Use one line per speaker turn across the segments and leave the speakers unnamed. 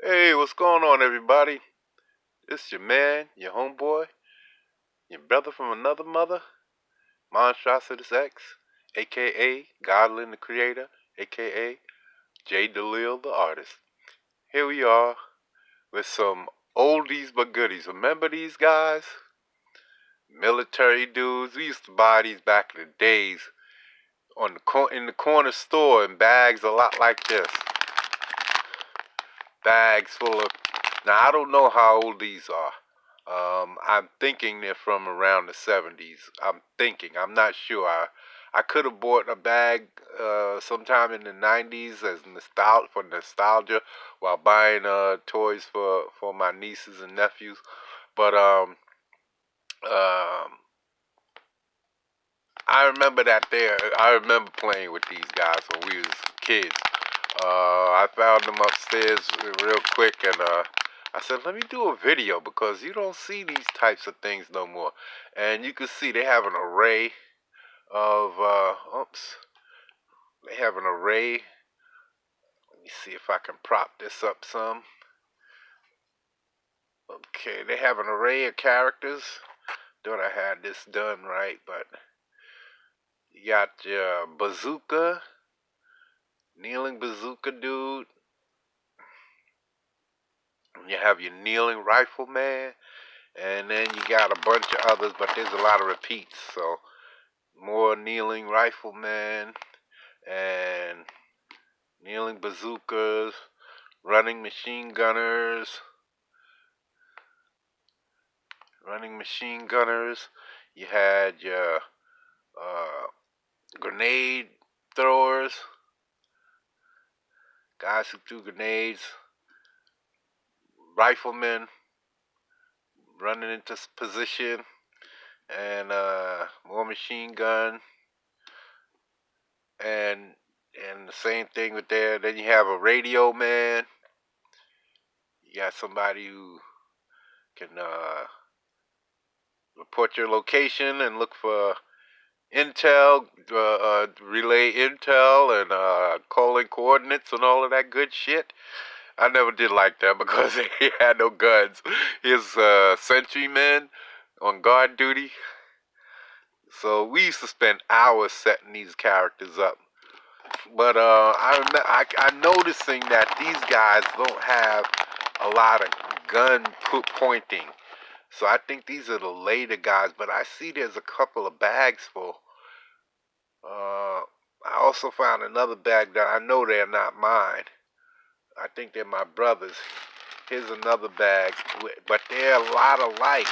Hey, what's going on, everybody? It's your man, your homeboy, your brother from another mother, Monstrosities X, aka Godlin the Creator, aka Jay DeLille the Artist. Here we are with some oldies but goodies. Remember these guys? Military dudes. We used to buy these back in the days in the corner store in bags a lot like this. Bags full of. Now I don't know how old these are. I'm thinking they're from around the 70s. I'm not sure. I could have bought a bag sometime in the 90s as for nostalgia while buying toys for my nieces and nephews. But um, I remember that there. I remember playing with these guys when we was kids. I found them upstairs real quick, and I said, let me do a video because you don't see these types of things no more. And you can see they have an array of, they have an array. Let me see if I can prop this up some. Okay, they have an array of characters. Thought I had this done right, but you got your bazooka, kneeling bazooka dude. You have your kneeling rifleman, and then you got a bunch of others, but there's a lot of repeats. So more kneeling riflemen and kneeling bazookas, running machine gunners, You had your grenade throwers, guys who threw grenades, riflemen running into position, and more machine gun, and the same thing with there. Then you have a radio man. You got somebody who can report your location and look for intel, relay intel, and calling coordinates and all of that good shit. I never did like that because he had no guns. His sentrymen on guard duty. So we used to spend hours setting these characters up. But I'm noticing that these guys don't have a lot of gun pointing. So I think these are the later guys, but I see there's a couple of bags full. I also found another bag that I know they're not mine. I think they're my brother's. Here's another bag, but they're a lot alike.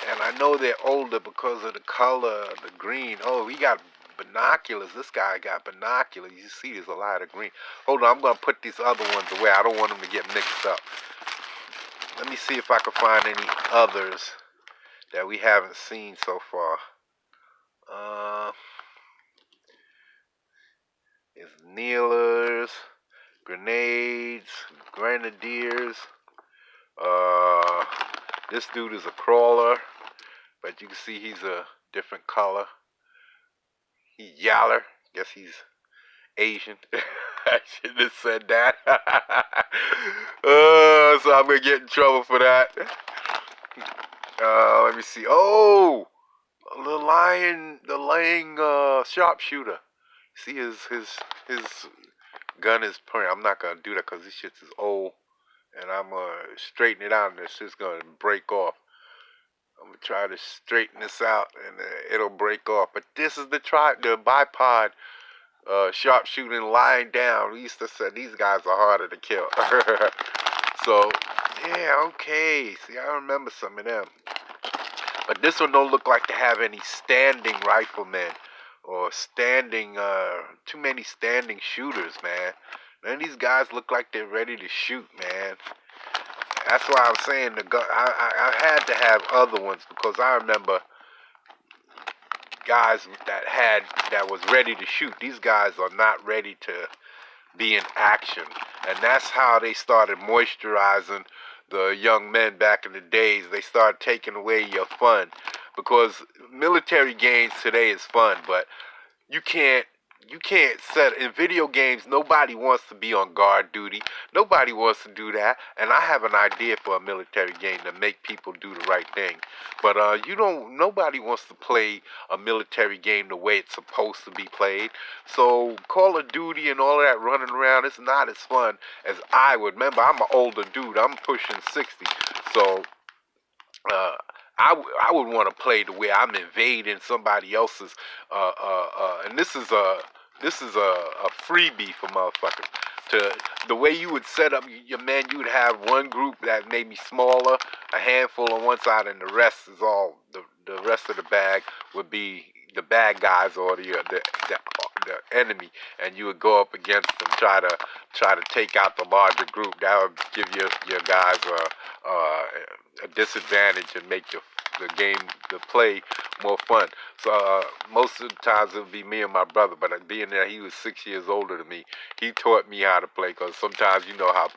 And I know they're older because of the color, the green. Oh, we got binoculars. This guy got binoculars. You see there's a lot of green. Hold on, I'm going to put these other ones away. I don't want them to get mixed up. Let me see if I can find any others that we haven't seen so far. It's kneelers, grenades, grenadiers. This dude is a crawler, but you can see he's a different color. He's yaller. Guess he's Asian. I shouldn't have said that. So I'm gonna get in trouble for that. Let me see. Oh, the lying sharpshooter. See his gun is pointing. I'm not gonna do that because this shit is old, and I'm gonna straighten it out, and this shit's gonna break off. I'm gonna try to straighten this out, and it'll break off. But this is the bipod sharpshooting lying down. We used to say these guys are harder to kill. So yeah, okay. See, I remember some of them. But this one don't look like to have any standing riflemen or standing, too many standing shooters, man. None of these guys look like they're ready to shoot, man. That's why I'm saying the gun. I had to have other ones because I remember guys that was ready to shoot. These guys are not ready to be in action, and that's how they started moisturizing the young men back in the days. They started taking away your fun because military games today is fun, but you can't you can't set in video games. Nobody wants to be on guard duty. Nobody wants to do that. And I have an idea for a military game to make people do the right thing. But you don't. Nobody wants to play a military game the way it's supposed to be played. So Call of Duty and all of that running around, it's not as fun as I would. Remember, I'm an older dude. I'm pushing 60. So uh, I would want to play the way I'm invading somebody else's. And this is a freebie for motherfuckers. To the way you would set up your man, you would have one group that may be smaller, a handful on one side, and the rest is all the rest of the bag would be the bad guys or the enemy, and you would go up against them, try to take out the larger group. That would give your guys a disadvantage and make the game, the play, more fun. So most of the times it would be me and my brother, but being that he was 6 years older than me, he taught me how to play. Because sometimes you know how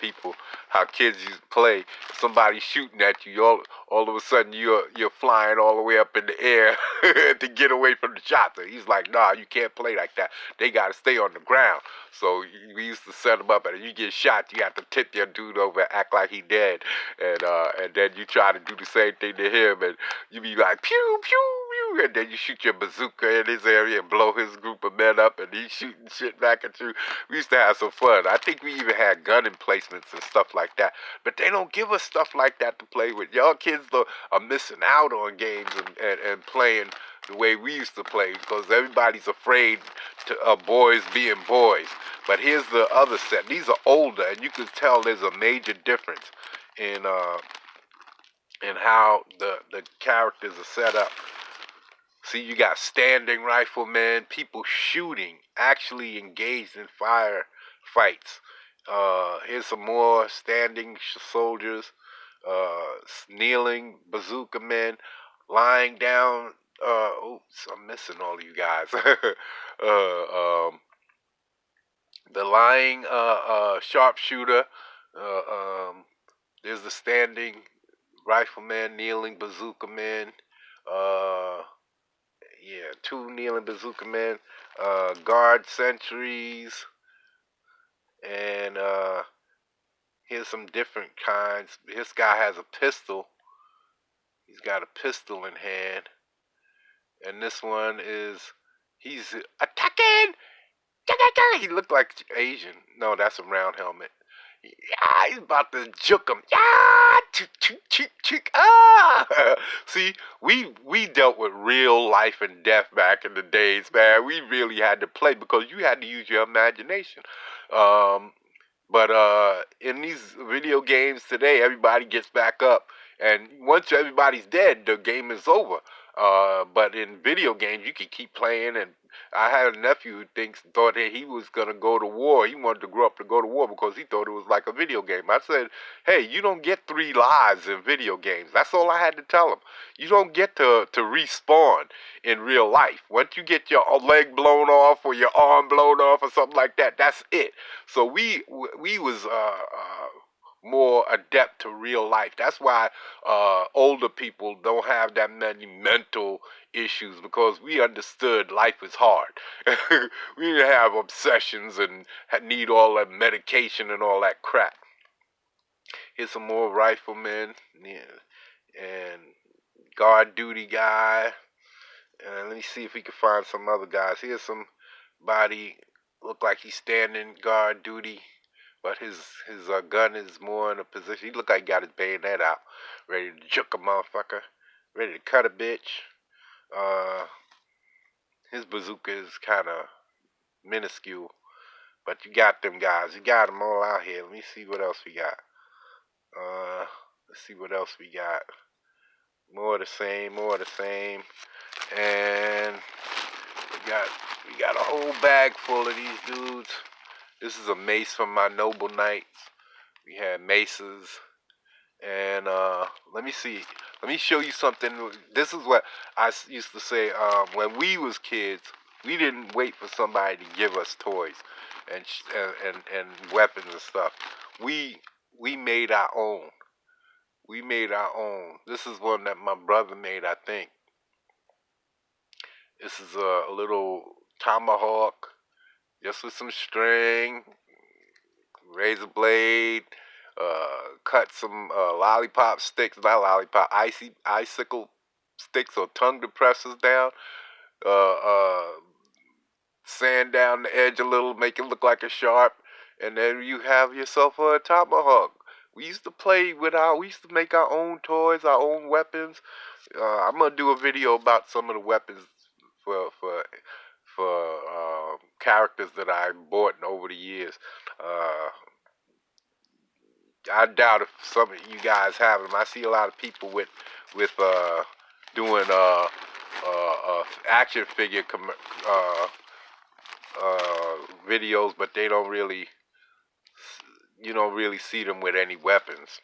kids used to play. Somebody shooting at you, all of a sudden you're flying all the way up in the air to get away from the shots. And he's like, nah, you can't play like that. They got to stay on the ground. So we used to set them up, and if you get shot, you have to tip your dude over and act like he dead, and then you try to do the same thing to him, and you be like pew pew pew, and then you shoot your bazooka in his area and blow his group of men up, and he's shooting shit back at you. We used to have some fun. I think we even had gun emplacements and stuff like that, but they don't give us stuff like that to play with. Y'all kids though are missing out on games and playing the way we used to play, because everybody's afraid of boys being boys. But here's the other set. These are older, and you can tell there's a major difference in how the characters are set up. See, you got standing riflemen, people shooting, actually engaged in fire fights. Here's some more standing soldiers, kneeling bazooka men, lying down. Oops, I'm missing all of you guys. The lying sharpshooter. There's the standing rifleman, kneeling bazooka men. Yeah, two kneeling bazooka men. Guard sentries. And here's some different kinds. This guy has a pistol. He's got a pistol in hand. And this one he's attacking. He looked like Asian. No, that's a round helmet. Yeah, he's about to juke him. Yeah, See, we dealt with real life and death back in the days, man. We really had to play because you had to use your imagination. But in these video games today, everybody gets back up, and once everybody's dead, the game is over. But in video games, you can keep playing. And I had a nephew who thought that he was gonna go to war. He wanted to grow up to go to war because he thought it was like a video game. I said, "Hey, you don't get 3 lives in video games." That's all I had to tell him. You don't get to respawn in real life. Once you get your leg blown off or your arm blown off or something like that, that's it. So we was more adept to real life. That's why older people don't have that many mental issues, because we understood life is hard. We didn't have obsessions and need all that medication and all that crap. Here's some more riflemen, yeah, and guard duty guy. And let me see if we can find some other guys. Here's somebody look like he's standing guard duty, but his gun is more in a position. He look like he got his bayonet out, ready to juke a motherfucker, ready to cut a bitch. His bazooka is kind of minuscule, but you got them guys. You got them all out here. Let me see what else we got. Let's see what else we got. More of the same, more of the same. And we got a whole bag full of these dudes. This is a mace from my noble knights. We had maces. And let me see. Let me show you something. This is what I used to say when we was kids. We didn't wait for somebody to give us toys and weapons and stuff. We made our own. We made our own. This is one that my brother made, I think. This is a little tomahawk. just with some string, razor blade, cut some lollipop sticks, not lollipop, icicle sticks or tongue depressors down, uh, uh, sand down the edge a little, make it look like a sharp, and then you have yourself a tomahawk. We used to we used to make our own toys, our own weapons. I'm gonna do a video about some of the weapons for characters that I bought over the years. I doubt if some of you guys have them. I see a lot of people with doing action figure videos, but they don't really, you don't really see them with any weapons.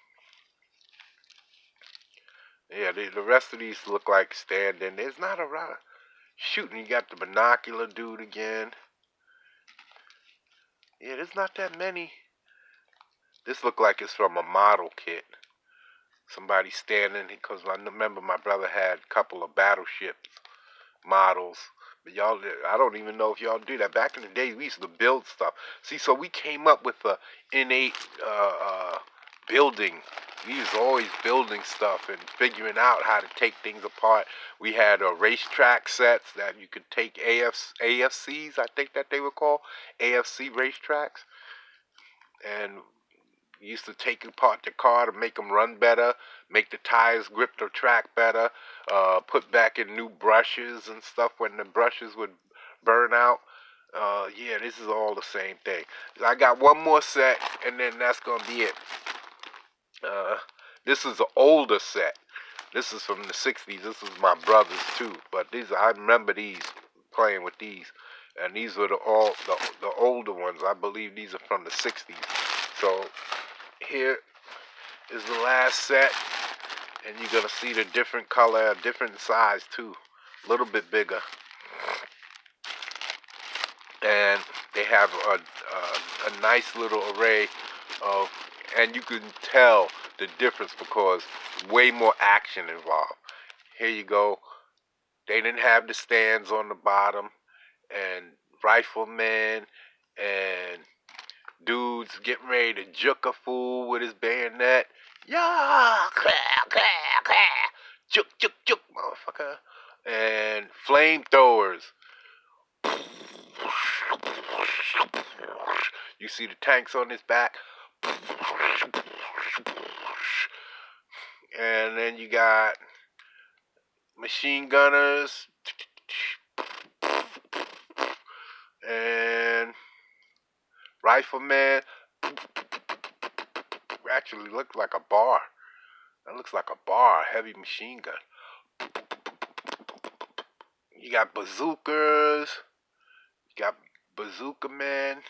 Yeah, the rest of these look like standing. There's not a lot of shooting. You got the binocular dude again. Yeah, there's not that many. This look like it's from a model kit. Somebody standing, because I remember my brother had a couple of battleship models. But y'all, I don't even know if y'all do that. Back in the day, we used to build stuff. See, so we came up with a innate building. We was always building stuff and figuring out how to take things apart. We had racetrack sets that you could take AFCs, I think that they were called, AFC racetracks. And we used to take apart the car to make them run better, make the tires grip the track better, put back in new brushes and stuff when the brushes would burn out. Yeah, this is all the same thing. I got one more set, and then that's going to be it. This is an older set. This is from the 60s. This is my brother's too. But I remember these, playing with these. And these were the older ones. I believe these are from the 60s. So here is the last set. And you're going to see the different color, different size too. A little bit bigger. And they have a nice little array of, and you can tell the difference because way more action involved. Here you go. They didn't have the stands on the bottom, and riflemen and dudes getting ready to juke a fool with his bayonet. Yeah, juke, juke, juke, motherfucker. And flamethrowers. You see the tanks on his back. And then you got machine gunners and rifleman. Actually looks like a bar. That looks like a bar, a heavy machine gun. You got bazookas. You got bazooka men.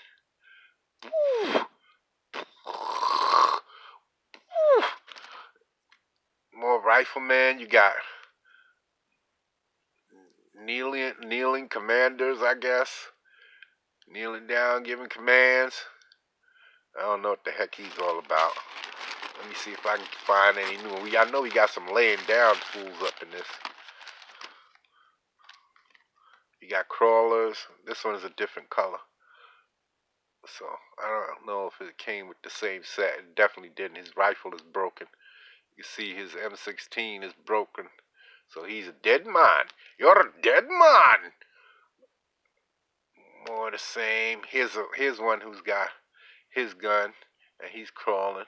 More riflemen. You got kneeling commanders, I guess. Kneeling down, giving commands. I don't know what the heck he's all about. Let me see if I can find any new one. I know we got some laying down fools up in this. You got crawlers. This one is a different color. So, I don't know if it came with the same set. It definitely didn't. His rifle is broken. You see his M16 is broken. So he's a dead man. You're a dead man! More the same. Here's one who's got his gun, and he's crawling.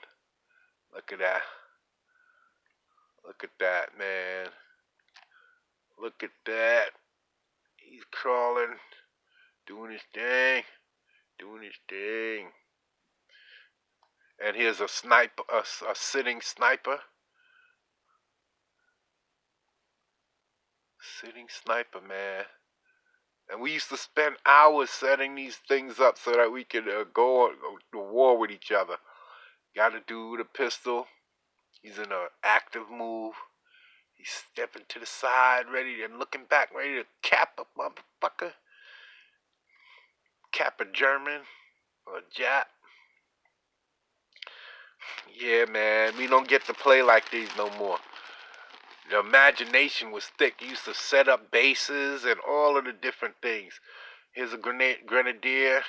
Look at that. Look at that, man. Look at that. He's crawling, doing his thing, doing his thing. And here's a sniper, a sitting sniper. Sitting sniper, man. And we used to spend hours setting these things up so that we could go to war with each other. Got a dude with a pistol. He's in an active move. He's stepping to the side, ready and looking back, ready to cap a motherfucker. Cap a German or a Jap. Yeah, man, we don't get to play like these no more. The imagination was thick. You used to set up bases and all of the different things. Here's a grenadier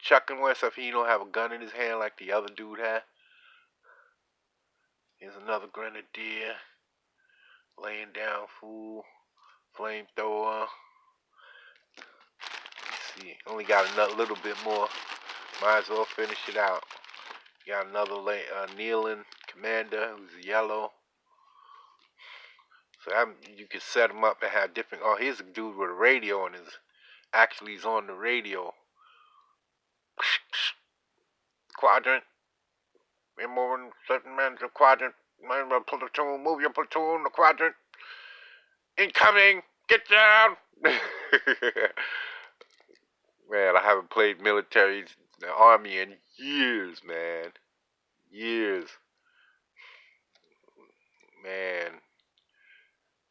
chucking one, except he don't have a gun in his hand like the other dude had. Here's another grenadier laying down fool, flamethrower. Let's see, only got another little bit more. Might as well finish it out. Got another kneeling commander who's yellow. So you can set him up and have different. Oh, here's a dude with a radio and he's on the radio. Quadrant. We're moving certain men to quadrant. Platoon, move your platoon to quadrant. Incoming! Get down! Man, I haven't played the army in years, man. Years. Man.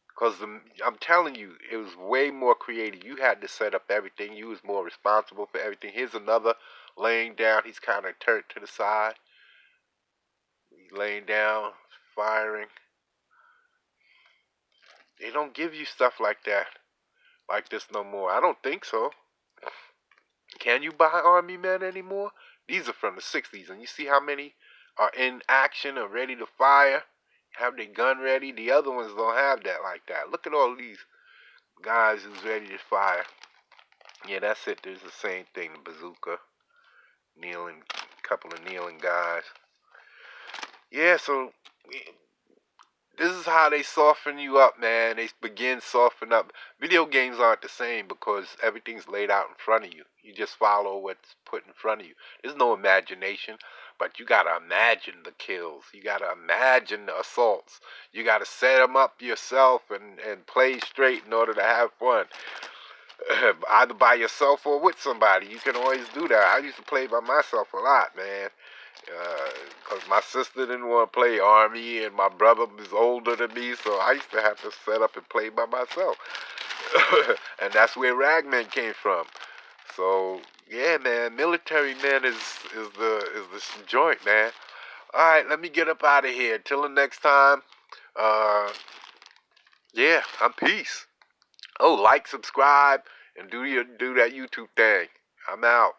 Because I'm telling you, it was way more creative. You had to set up everything. You was more responsible for everything. Here's another laying down. He's kind of turned to the side. He's laying down, firing. They don't give you stuff like that, like this no more. I don't think so. Can you buy army men anymore? These are from the 60s, and you see how many are in action and ready to fire? Have their gun ready? The other ones don't have that like that. Look at all these guys who's ready to fire. Yeah, that's it. There's the same thing. The bazooka, kneeling, couple of kneeling guys. Yeah, so this is how they soften you up, man. They begin softening up. Video games aren't the same because everything's laid out in front of you. You just follow what's put in front of you. There's no imagination, but you gotta imagine the kills. You gotta imagine the assaults. You gotta set them up yourself and play straight in order to have fun. Either by yourself or with somebody. You can always do that. I used to play by myself a lot, man. Because my sister didn't want to play army, and my brother was older than me, so I used to have to set up and play by myself. And that's where Ragman came from. So yeah, man, military men is the joint, man. All right, let me get up out of here. Till the next time. Yeah, I'm peace. Oh, like, subscribe, and do that YouTube thing. I'm out.